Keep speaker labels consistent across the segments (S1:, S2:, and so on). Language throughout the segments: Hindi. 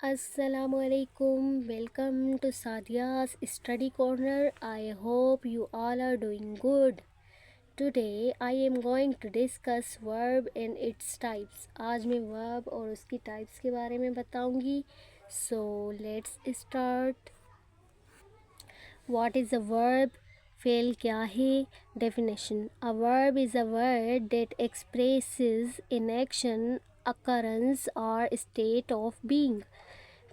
S1: Assalamualaikum. Welcome to Sadia's Study Corner. I hope you all are doing good. Today I am going to discuss verb and its types. आज मैं verb और उसकी types के बारे में बताऊंगी. So let's start. What is a verb? Fail क्या है? Definition. A verb is a word that expresses an action, occurrence or state of being.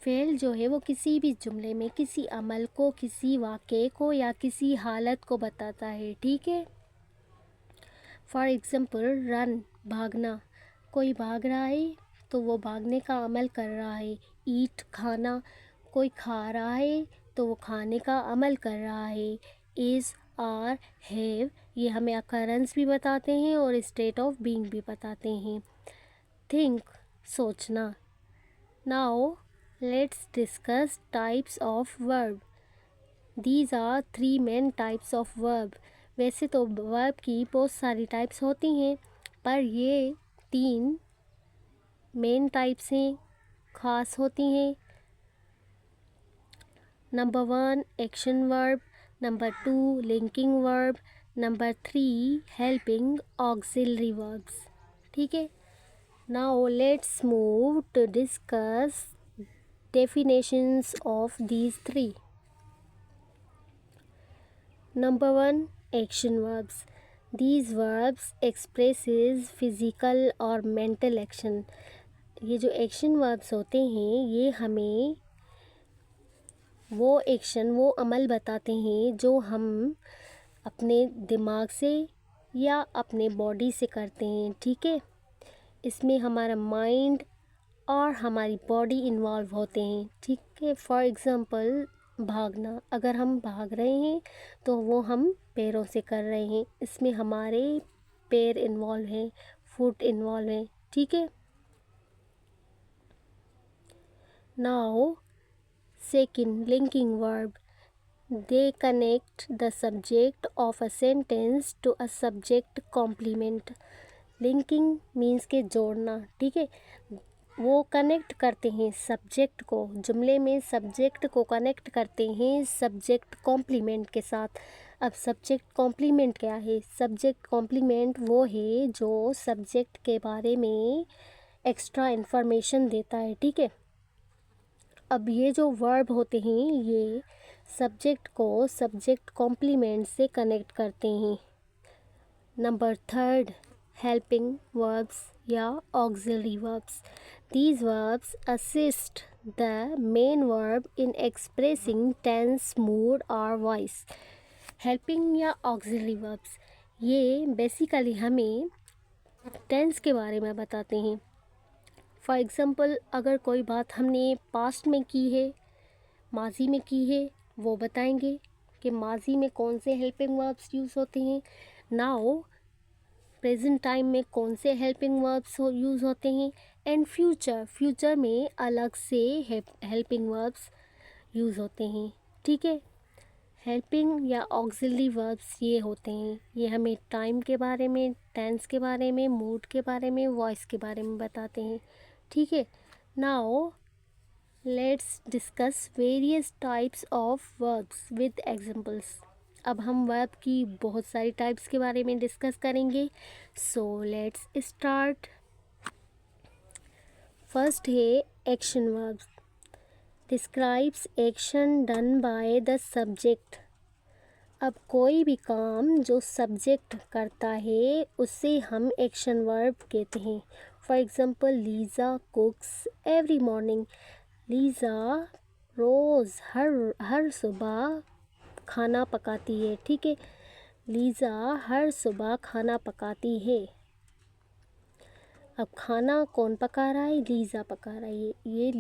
S1: Fail जो है वो किसी भी जुमले में किसी अमल को, किसी वाक़े को या किसी हालत को बताता है। ठीक है। फॉर एग्ज़ाम्पल रन भागना, कोई भाग रहा है तो वो भागने का अमल कर रहा है। ईट खाना, कोई खा रहा है तो वो खाने का अमल कर रहा है। इज़ आर हैव ये हमें अकरेंस भी बताते हैं और स्टेट ऑफ बीइंग भी बताते हैं। थिंक सोचना। Now let's discuss types of verb. These are three main types of verb. वैसे तो verb की बहुत सारी types होती हैं, पर ये तीन main types हैं, खास होती हैं। Number 1 action verb, Number 2 linking verb, Number 3 helping auxiliary verbs. ठीक है। Now let's move to discuss definitions of these three. Number 1 action verbs. These verbs expresses physical और mental action. ये जो action verbs होते हैं ये हमें वो action वो अमल बताते हैं जो हम अपने दिमाग से या अपने बॉडी से करते हैं। ठीक है। इसमें हमारा माइंड और हमारी बॉडी इन्वॉल्व होते हैं। ठीक है। फॉर एग्ज़ाम्पल भागना, अगर हम भाग रहे हैं तो वो हम पैरों से कर रहे हैं, इसमें हमारे पैर इन्वॉल्व हैं, फुट इन्वॉल्व हैं। ठीक है। Now second linking verb, they connect the subject of a sentence to a subject complement. Linking means के जोड़ना। ठीक है। वो कनेक्ट करते हैं सब्जेक्ट को, जुमले में सब्जेक्ट को कनेक्ट करते हैं सब्जेक्ट कॉम्प्लीमेंट के साथ। अब सब्जेक्ट कॉम्प्लीमेंट क्या है? सब्जेक्ट कॉम्प्लीमेंट वो है जो सब्जेक्ट के बारे में एक्स्ट्रा इन्फॉर्मेशन देता है। ठीक है। अब ये जो वर्ब होते हैं ये सब्जेक्ट को सब्जेक्ट कॉम्प्लीमेंट से कनेक्ट करते हैं। नंबर थर्ड helping verbs या auxiliary verbs. These verbs assist the main verb in expressing tense, mood or voice. Helping या auxiliary verbs ये बेसिकली हमें टेंस के बारे में बताते हैं। फॉर एग्ज़ाम्पल अगर कोई बात हमने पास्ट में की है, माजी में की है, वो बताएंगे कि माजी में कौन से हेल्पिंग वर्ब्स यूज़ होते हैं। नाउ प्रेजेंट टाइम में कौन से हेल्पिंग वर्ब्स यूज़ होते हैं, एंड फ्यूचर में अलग से हेल्पिंग वर्ब्स यूज़ होते हैं। ठीक है। हेल्पिंग या ऑक्सिलरी वर्ब्स ये होते हैं, ये हमें टाइम के बारे में, टेंस के बारे में, मूड के बारे में, वॉइस के बारे में बताते हैं। ठीक है। Now let's discuss various types of verbs with examples. अब हम वर्ब की बहुत सारी टाइप्स के बारे में डिस्कस करेंगे। So let's start. फर्स्ट है action verbs, describes action done by the subject. अब कोई भी काम जो सब्जेक्ट करता है उसे हम एक्शन वर्ब कहते हैं। For example Lisa cooks every morning. Lisa रोज़ हर सुबह खाना पकाती है। ठीक है। लीज़ा हर सुबह खाना पकाती है। अब खाना कौन पका रहा है? लीज़ा पका रही है। ये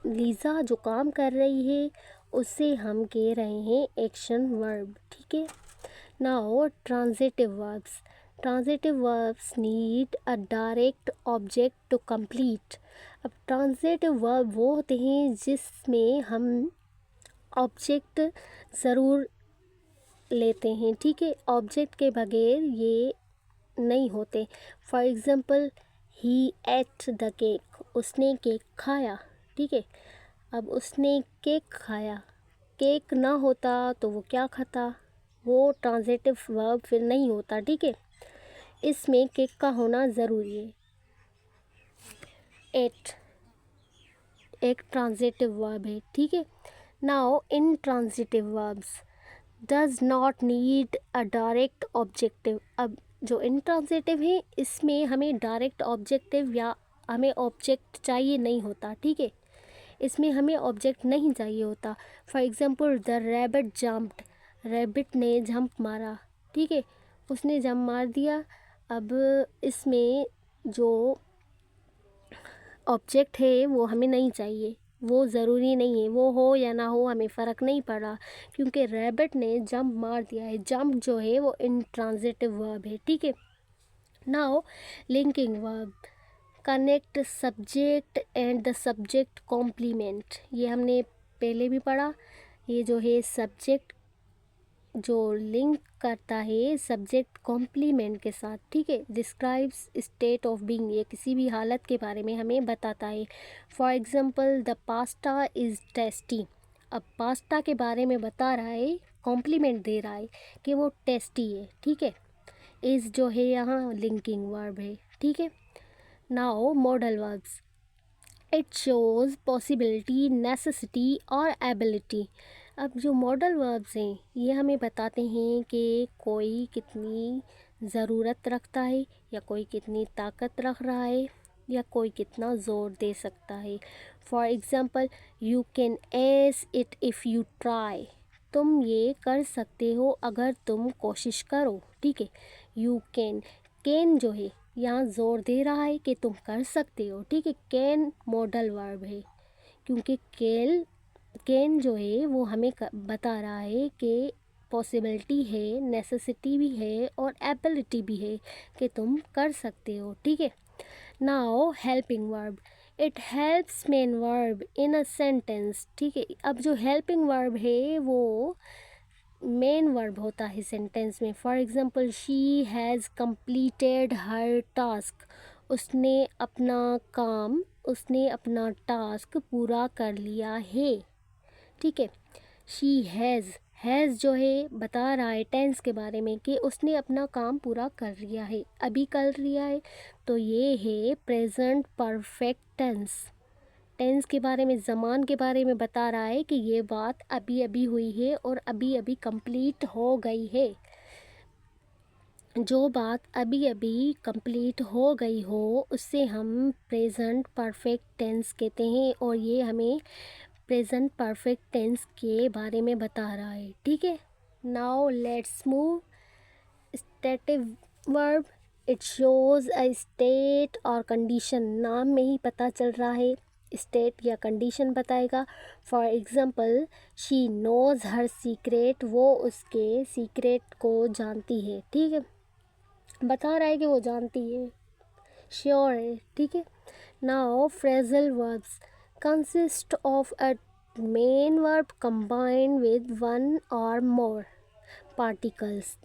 S1: लीज़ा जो काम कर रही है उसे हम कह रहे हैं एक्शन वर्ब। ठीक है। Now transitive verbs. Transitive verbs need a direct object to complete. अब ट्रांजिटिव वर्ब वो होते हैं जिसमें हम ऑब्जेक्ट ज़रूर लेते हैं। ठीक है। ऑब्जेक्ट के बगैर ये नहीं होते। For example he at the cake. उसने केक खाया, ठीक है। अब उसने केक खाया, केक ना होता तो वो क्या खाता, वो ट्रांजिटिव वर्ब फिर नहीं होता, ठीक है। इसमें केक का होना ज़रूरी है। एट एक ट्रांजिटिव वर्ब है, ठीक है। Now in transitive verbs does not need a direct objective. अब जो इंट्रांजिटिव है इसमें हमें डायरेक्ट ऑब्जेक्टिव या हमें ऑब्जेक्ट चाहिए नहीं होता, ठीक है। इसमें हमें ऑब्जेक्ट नहीं चाहिए होता। For example the rabbit jumped, rabbit ने जंप मारा, ठीक है, उसने जंप मार दिया। अब इसमें जो ऑब्जेक्ट है वो हमें नहीं चाहिए, वो ज़रूरी नहीं है, वो हो या ना हो हमें फ़र्क नहीं पड़ा, क्योंकि रैबिट ने जंप मार दिया है। जंप जो है वो इंट्रांजिटिव वर्ब है, ठीक है। Now linking verb connect subject and the subject complement, ये हमने पहले भी पढ़ा। ये जो है सब्जेक्ट जो लिंक करता है सब्जेक्ट कॉम्प्लीमेंट के साथ, ठीक है। डिस्क्राइब्स स्टेट ऑफ बीइंग, ये किसी भी हालत के बारे में हमें बताता है। For example the pasta is tasty, अब पास्ता के बारे में बता रहा है, कॉम्प्लीमेंट दे रहा है कि वो टेस्टी है, ठीक है। इज़ जो है यहाँ लिंकिंग वर्ब है, ठीक है। Now modal verbs it shows possibility, necessity और एबिलिटी। अब जो मॉडल वर्ब्स हैं ये हमें बताते हैं कि कोई कितनी ज़रूरत रखता है, या कोई कितनी ताकत रख रहा है, या कोई कितना ज़ोर दे सकता है। For example you can S it if you try, तुम ये कर सकते हो अगर तुम कोशिश करो, ठीक है। यू कैन जो है यहाँ ज़ोर दे रहा है कि तुम कर सकते हो, ठीक है। कैन मॉडल वर्ब है, क्योंकि कैन जो है वो हमें बता रहा है कि पॉसिबिलिटी है, नेसेसिटी भी है और एबिलिटी भी है कि तुम कर सकते हो, ठीक है। Now helping verb it helps main verb in a sentence, ठीक है। अब जो हेल्पिंग वर्ब है वो मेन वर्ब होता है सेंटेंस में। For example she has completed her task, उसने अपना टास्क पूरा कर लिया है, ठीक है। शी हैज़ जो है बता रहा है टेंस के बारे में कि उसने अपना काम पूरा कर लिया है, अभी कर लिया है, तो ये है प्रेजेंट परफेक्ट टेंस। टेंस के बारे में, ज़मान के बारे में बता रहा है कि ये बात अभी अभी हुई है और अभी अभी कंप्लीट हो गई है। जो बात अभी अभी कंप्लीट हो गई हो उससे हम प्रेजेंट परफेक्ट टेंस कहते हैं, और ये हमें प्रेजेंट परफेक्ट टेंस के बारे में बता रहा है, ठीक है। Now let's move stative verb it shows a state और कंडीशन, नाम में ही पता चल रहा है स्टेट या कंडीशन बताएगा। For example she knows her secret, वो उसके सीक्रेट को जानती है, ठीक है। बता रहा है कि वो जानती है, श्योर है, ठीक है। Now phrasal verbs consist of a main verb combined with one और मोर पार्टिकल्स।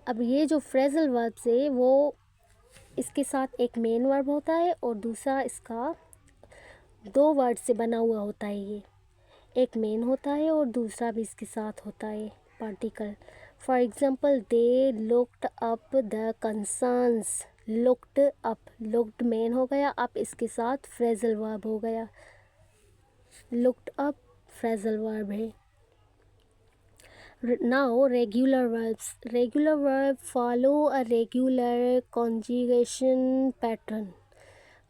S1: अब ये जो फ्रेजल वर्ब्स है वो इसके साथ एक मेन वर्ब होता है और दूसरा इसका दो वर्ड से बना हुआ होता है। ये एक मेन होता है और दूसरा भी इसके साथ होता है particle. For example they looked up the concerns, looked up, looked main हो गया, अब इसके साथ फ्रेजल वर्ब हो गया, लुक्ड अप फ्रेजल वर्ब है। Now regular verb follow a regular conjugation pattern.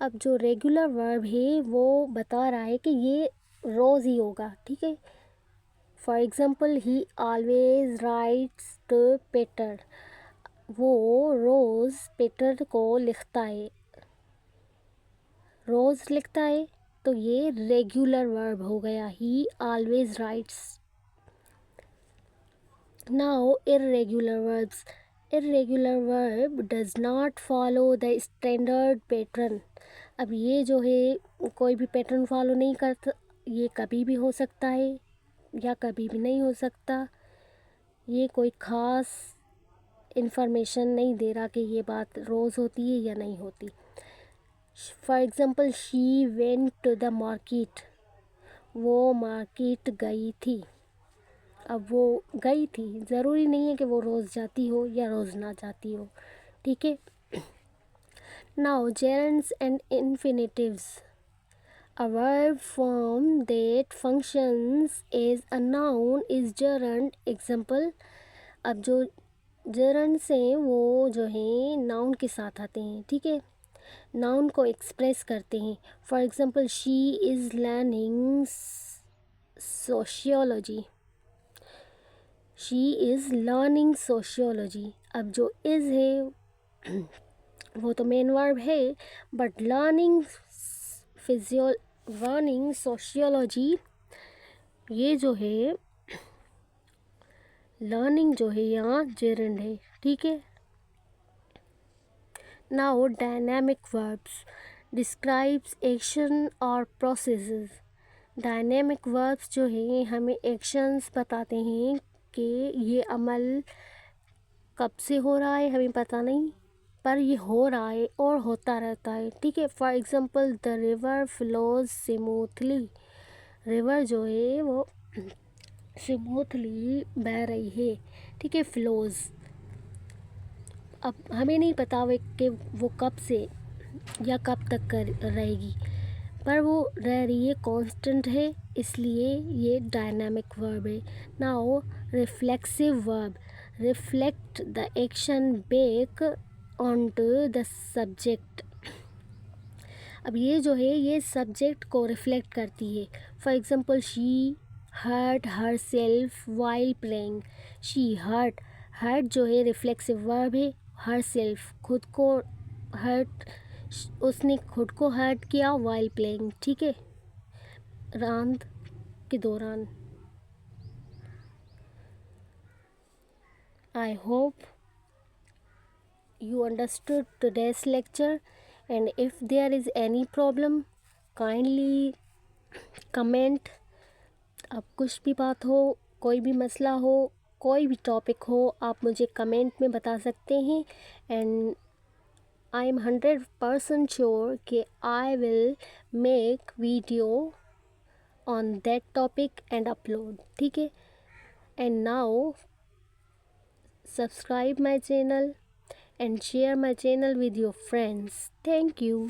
S1: अब जो रेगुलर वर्ब है वो बता रहा है कि ये रोज़ ही होगा, ठीक है। For example he always writes to Peter, वो रोज़ पेटर को लिखता है, रोज़ लिखता है, तो ये रेगुलर वर्ब हो गया, ही always rights. Now irregular verb does not follow the standard pattern. अब ये जो है कोई भी पैटर्न फॉलो नहीं करता, ये कभी भी हो सकता है या कभी भी नहीं हो सकता, ये कोई ख़ास इन्फॉर्मेशन नहीं दे रहा कि ये बात रोज़ होती है या नहीं होती। For example she went to the market, वो मार्केट गई थी। अब वो गई थी, ज़रूरी नहीं है कि वो रोज़ जाती हो या रोज़ ना जाती हो, ठीक है। Now gerunds and infinitives, a verb form that functions as a noun is gerund. Example, अब जो gerunds हैं वो जो हैं noun के साथ आते हैं, ठीक है, noun को एक्सप्रेस करते हैं। For example she is learning sociology, she is learning sociology. अब जो इज़ है वो तो मेन वर्ब है, बट लर्निंग सोशियोलॉजी, ये जो है लर्निंग जो है यहाँ जेरेंड है, ठीक है। Now dynamic verbs describes action और प्रोसेसेस। डायनामिक वर्ब्स जो है हमें एक्शंस बताते हैं कि ये अमल कब से हो रहा है हमें पता नहीं, पर ये हो रहा है और होता रहता है, ठीक है। For example the river flows smoothly, river जो है वो स्मूथली बह रही है, ठीक है, फ्लोज। अब हमें नहीं पता कि वो कब से या कब तक कर रहेगी, पर वो रह रही है, कांस्टेंट है, इसलिए ये डायनामिक वर्ब है। Now reflexive verb reflect the action back onto the subject. अब ये जो है ये सब्जेक्ट को रिफ्लेक्ट करती है। For example she hurt herself while playing, she hurt जो है रिफ्लेक्सिव वर्ब है, हर सेल्फ खुद को हर्ट, उसने खुद को हर्ट किया वाइल प्लेइंग, ठीक है, रांद के दौरान। I hope you understood today's lecture, and if there is any problem kindly comment। अब कुछ भी बात हो, कोई भी मसला हो, कोई भी टॉपिक हो, आप मुझे कमेंट में बता सकते हैं, एंड आई एम 100% श्योर कि I will make video on that topic and upload, ठीक है। And now subscribe my channel and share my channel with your friends. Thank you.